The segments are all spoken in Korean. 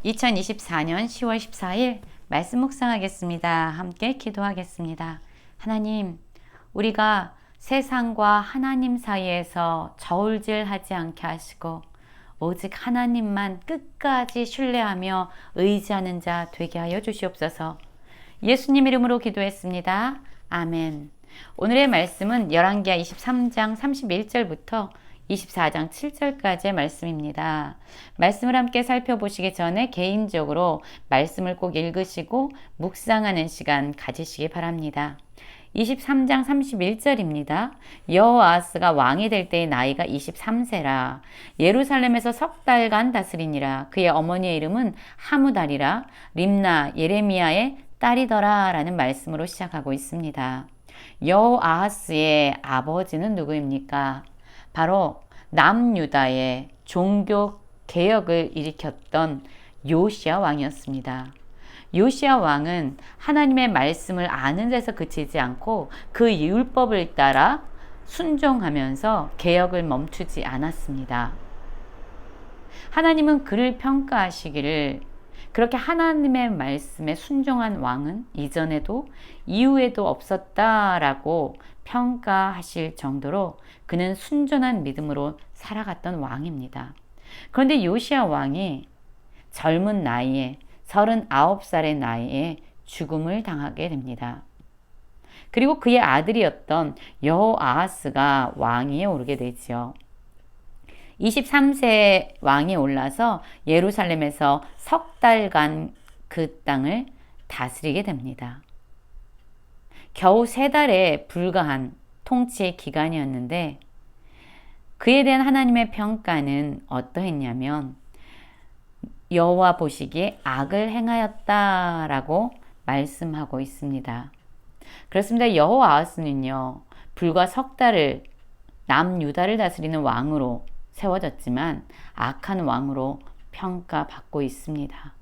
2024년 10월 14일 말씀 묵상하겠습니다. 함께 기도하겠습니다. 하나님, 우리가 세상과 하나님 사이에서 저울질하지 않게 하시고 오직 하나님만 끝까지 신뢰하며 의지하는 자 되게 하여 주시옵소서. 예수님 이름으로 기도했습니다. 아멘. 오늘의 말씀은 열왕기하 23장 31절부터 24장 7절까지의 말씀입니다. 말씀을 함께 살펴보시기 전에 개인적으로 말씀을 꼭 읽으시고 묵상하는 시간 가지시기 바랍니다. 23장 31절입니다. 여호아하스가 왕이 될 때의 나이가 23세라. 예루살렘에서 석 달간 다스리니라. 그의 어머니의 이름은 하무달이라. 림나 예레미야의 딸이더라 라는 말씀으로 시작하고 있습니다. 여호아하스의 아버지는 누구입니까? 바로 남유다의 종교 개혁을 일으켰던 요시야 왕이었습니다. 요시야 왕은 하나님의 말씀을 아는 데서 그치지 않고 그 율법을 따라 순종하면서 개혁을 멈추지 않았습니다. 하나님은 그를 평가하시기를 그렇게 하나님의 말씀에 순종한 왕은 이전에도 이후에도 없었다라고 평가하실 정도로 그는 순전한 믿음으로 살아갔던 왕입니다. 그런데 요시야 왕이 젊은 나이에 39살의 나이에 죽음을 당하게 됩니다. 그리고 그의 아들이었던 여호아하스가 왕위에 오르게 되지요. 23세 왕이 올라서 예루살렘에서 석 달간 그 땅을 다스리게 됩니다. 겨우 3달에 불과한 통치의 기간이었는데 그에 대한 하나님의 평가는 어떠했냐면 여호와 보시기에 악을 행하였다라고 말씀하고 있습니다. 그렇습니다. 여호아하스는요, 불과 석 달을 남유다를 다스리는 왕으로 세워졌지만 악한 왕으로 평가받고 있습니다.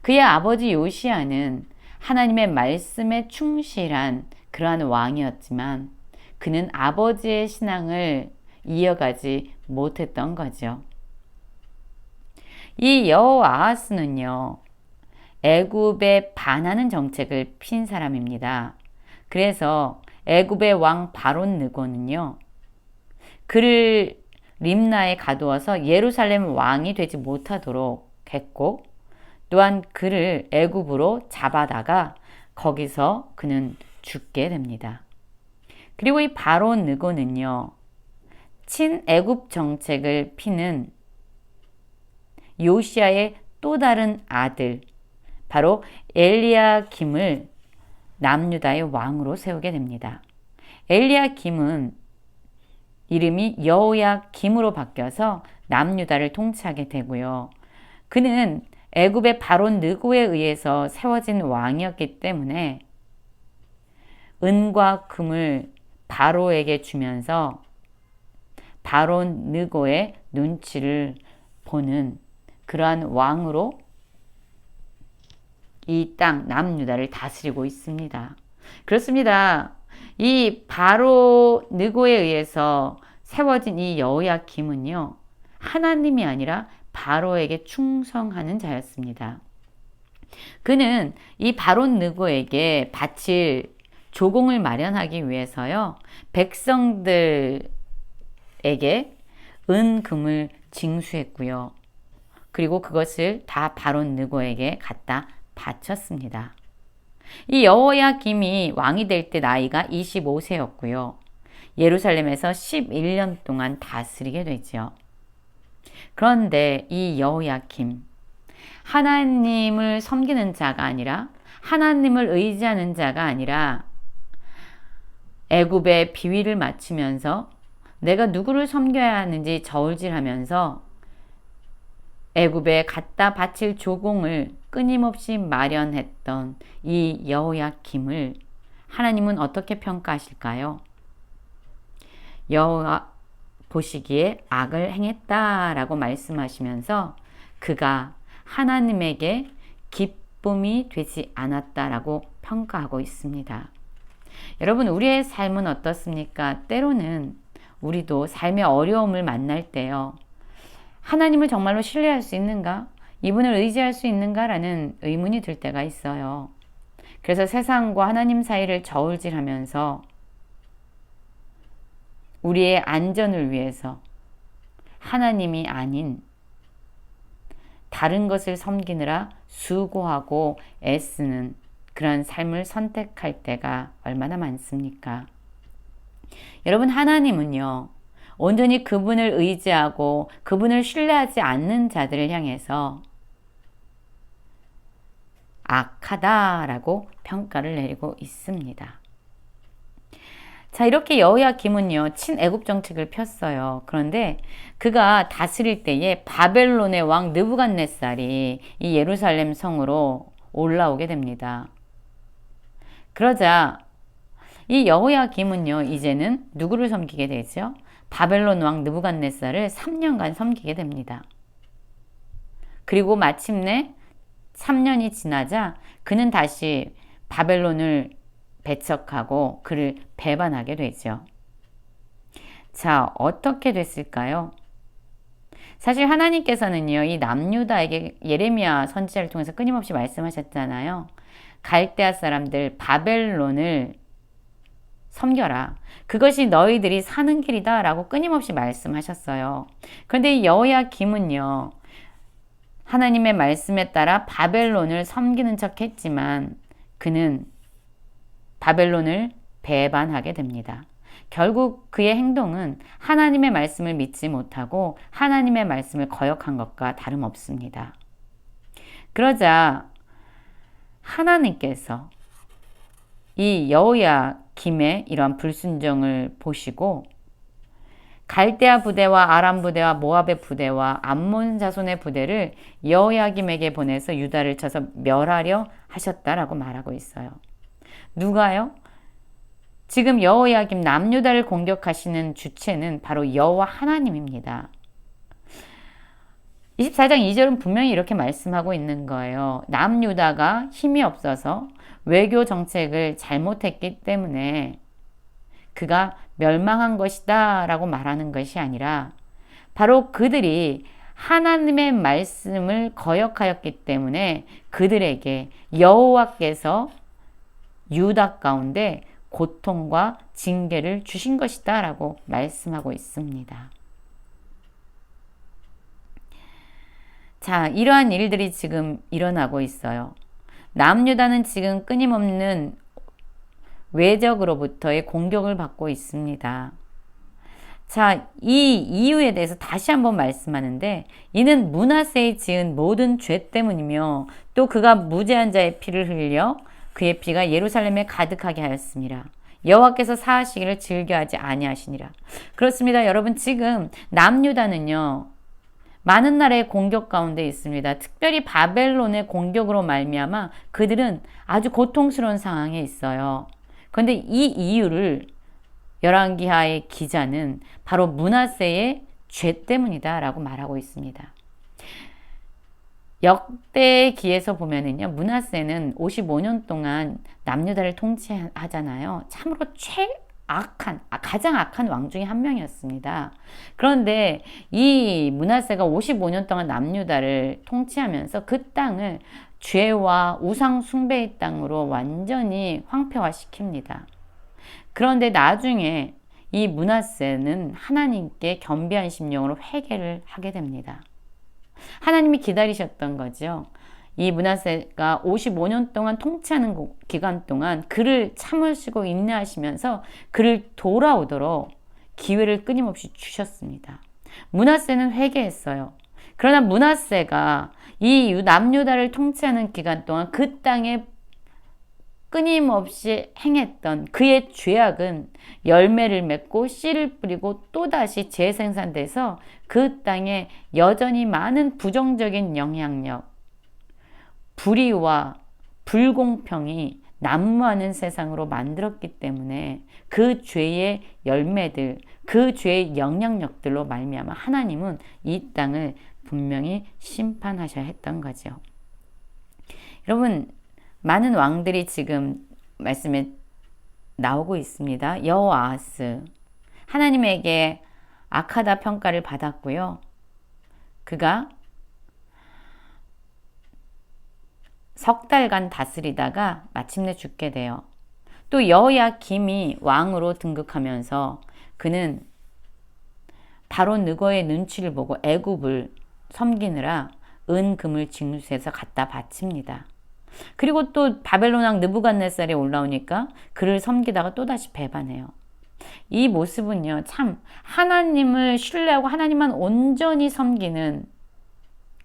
그의 아버지 요시야는 하나님의 말씀에 충실한 그러한 왕이었지만 그는 아버지의 신앙을 이어가지 못했던 거죠. 이 여호아하스는요, 애굽에 반하는 정책을 핀 사람입니다. 그래서 애굽의 왕 바론 느고는요, 그를 림나에 가두어서 예루살렘 왕이 되지 못하도록 했고 또한 그를 애굽으로 잡아다가 거기서 그는 죽게 됩니다. 그리고 이 바론 느고는요, 친애굽 정책을 피는 요시야의 또 다른 아들 바로 엘리야김을 남유다의 왕으로 세우게 됩니다. 엘리야김은 이름이 여호야김으로 바뀌어서 남유다를 통치하게 되고요. 그는 애굽의 바론 느고에 의해서 세워진 왕이었기 때문에 은과 금을 바로에게 주면서 바론 느고의 눈치를 보는 그러한 왕으로 이 땅 남유다를 다스리고 있습니다. 그렇습니다. 이 바로 느고에 의해서 세워진 이 여호야김은요, 하나님이 아니라 바로에게 충성하는 자였습니다. 그는 이 바론 느고에게 바칠 조공을 마련하기 위해서요, 백성들에게 은금을 징수했고요. 그리고 그것을 다 바론 느고에게 갖다 바쳤습니다. 이 여호야김이 왕이 될 때 나이가 25세였고요. 예루살렘에서 11년 동안 다스리게 되죠. 그런데 이 여호야김, 하나님을 섬기는 자가 아니라 하나님을 의지하는 자가 아니라 애굽의 비위를 맞추면서 내가 누구를 섬겨야 하는지 저울질하면서 애굽에 갖다 바칠 조공을 끊임없이 마련했던 이 여호야김을 하나님은 어떻게 평가하실까요? 여호와 보시기에 악을 행했다라고 말씀하시면서 그가 하나님에게 기쁨이 되지 않았다라고 평가하고 있습니다. 여러분, 우리의 삶은 어떻습니까? 때로는 우리도 삶의 어려움을 만날 때요, 하나님을 정말로 신뢰할 수 있는가? 이분을 의지할 수 있는가라는 의문이 들 때가 있어요. 그래서 세상과 하나님 사이를 저울질하면서 우리의 안전을 위해서 하나님이 아닌 다른 것을 섬기느라 수고하고 애쓰는 그런 삶을 선택할 때가 얼마나 많습니까? 여러분, 하나님은요, 온전히 그분을 의지하고 그분을 신뢰하지 않는 자들을 향해서 악하다라고 평가를 내리고 있습니다. 자, 이렇게 여호야김은요, 친애굽 정책을 폈어요. 그런데 그가 다스릴 때에 바벨론의 왕 느부갓네살이 이 예루살렘 성으로 올라오게 됩니다. 그러자 이 여호야김은요, 이제는 누구를 섬기게 되죠? 바벨론 왕 느부갓네살을 3년간 섬기게 됩니다. 그리고 마침내 3년이 지나자 그는 다시 바벨론을 배척하고 그를 배반하게 되죠. 자, 어떻게 됐을까요? 사실 하나님께서는요, 이 남유다에게 예레미야 선지자를 통해서 끊임없이 말씀하셨잖아요. 갈대아 사람들 바벨론을 섬겨라. 그것이 너희들이 사는 길이다 라고 끊임없이 말씀하셨어요. 그런데 이 여호야김은요, 하나님의 말씀에 따라 바벨론을 섬기는 척 했지만 그는 바벨론을 배반하게 됩니다. 결국 그의 행동은 하나님의 말씀을 믿지 못하고 하나님의 말씀을 거역한 것과 다름없습니다. 그러자 하나님께서 이 여호야김의 이러한 불순종을 보시고 갈대아 부대와 아람 부대와 모압의 부대와 암몬 자손의 부대를 여호야김에게 보내서 유다를 쳐서 멸하려 하셨다라고 말하고 있어요. 누가요? 지금 여호야김 남유다를 공격하시는 주체는 바로 여호와 하나님입니다. 24장 2절은 분명히 이렇게 말씀하고 있는 거예요. 남유다가 힘이 없어서 외교 정책을 잘못했기 때문에 그가 멸망한 것이다 라고 말하는 것이 아니라 바로 그들이 하나님의 말씀을 거역하였기 때문에 그들에게 여호와께서 유다 가운데 고통과 징계를 주신 것이다 라고 말씀하고 있습니다. 자, 이러한 일들이 지금 일어나고 있어요. 남유다는 지금 끊임없는 외적으로부터의 공격을 받고 있습니다. 자, 이 이유에 대해서 다시 한번 말씀하는데 이는 므낫세의 지은 모든 죄 때문이며 또 그가 무죄한 자의 피를 흘려 그의 피가 예루살렘에 가득하게 하였습니다. 여호와께서 사하시기를 즐겨하지 아니하시니라. 그렇습니다. 여러분, 지금 남유다는요, 많은 나라의 공격 가운데 있습니다. 특별히 바벨론의 공격으로 말미암아 그들은 아주 고통스러운 상황에 있어요. 그런데 이 이유를 열왕기하의 기자는 바로 므낫세의 죄 때문이다 라고 말하고 있습니다. 역대기에서 보면은요, 므낫세는 55년 동안 남유다를 통치하잖아요. 참으로 가장 악한 왕 중에 한 명이었습니다. 그런데 이 므낫세가 55년 동안 남유다를 통치하면서 그 땅을 죄와 우상 숭배의 땅으로 완전히 황폐화시킵니다. 그런데 나중에 이 므낫세는 하나님께 겸비한 심령으로 회개를 하게 됩니다. 하나님이 기다리셨던 거죠. 이 므낫세가 55년 동안 통치하는 기간 동안 그를 참으시고 인내하시면서 그를 돌아오도록 기회를 끊임없이 주셨습니다. 므낫세는 회개했어요. 그러나 므낫세가 이 남유다를 통치하는 기간 동안 그 땅에 끊임없이 행했던 그의 죄악은 열매를 맺고 씨를 뿌리고 또다시 재생산돼서 그 땅에 여전히 많은 부정적인 영향력, 불의와 불공평이 난무하는 세상으로 만들었기 때문에 그 죄의 열매들, 그 죄의 영향력들로 말미암아 하나님은 이 땅을 분명히 심판하셔야 했던 거죠. 여러분, 많은 왕들이 지금 말씀에 나오고 있습니다. 여호아하스, 하나님에게 악하다 평가를 받았고요. 그가 석 달간 다스리다가 마침내 죽게 돼요. 또 여호야김이 왕으로 등극하면서 그는 바로 느고의 눈치를 보고 애굽을 섬기느라 은금을 징수해서 갖다 바칩니다. 그리고 또 바벨론 왕 느부갓네살이 올라오니까 그를 섬기다가 또다시 배반해요. 이 모습은요, 참 하나님을 신뢰하고 하나님만 온전히 섬기는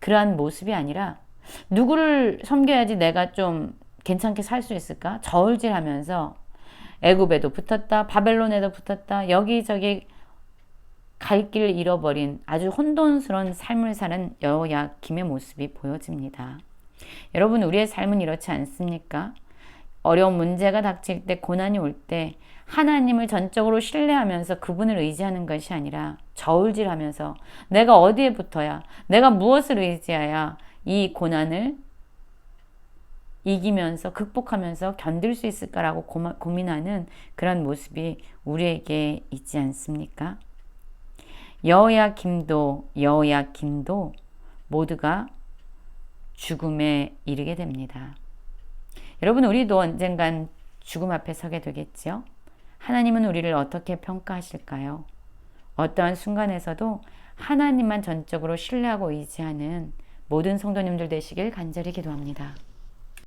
그러한 모습이 아니라 누구를 섬겨야지 내가 좀 괜찮게 살 수 있을까? 저울질하면서 애굽에도 붙었다, 바벨론에도 붙었다, 여기저기 갈 길을 잃어버린 아주 혼돈스러운 삶을 사는 여호야김의 모습이 보여집니다. 여러분, 우리의 삶은 이렇지 않습니까? 어려운 문제가 닥칠 때, 고난이 올 때 하나님을 전적으로 신뢰하면서 그분을 의지하는 것이 아니라 저울질하면서 내가 어디에 붙어야, 내가 무엇을 의지해야 이 고난을 이기면서 극복하면서 견딜 수 있을까라고 고민하는 그런 모습이 우리에게 있지 않습니까? 여호야김도 모두가 죽음에 이르게 됩니다. 여러분, 우리도 언젠간 죽음 앞에 서게 되겠지요? 하나님은 우리를 어떻게 평가하실까요? 어떠한 순간에서도 하나님만 전적으로 신뢰하고 의지하는 모든 성도님들 되시길 간절히 기도합니다.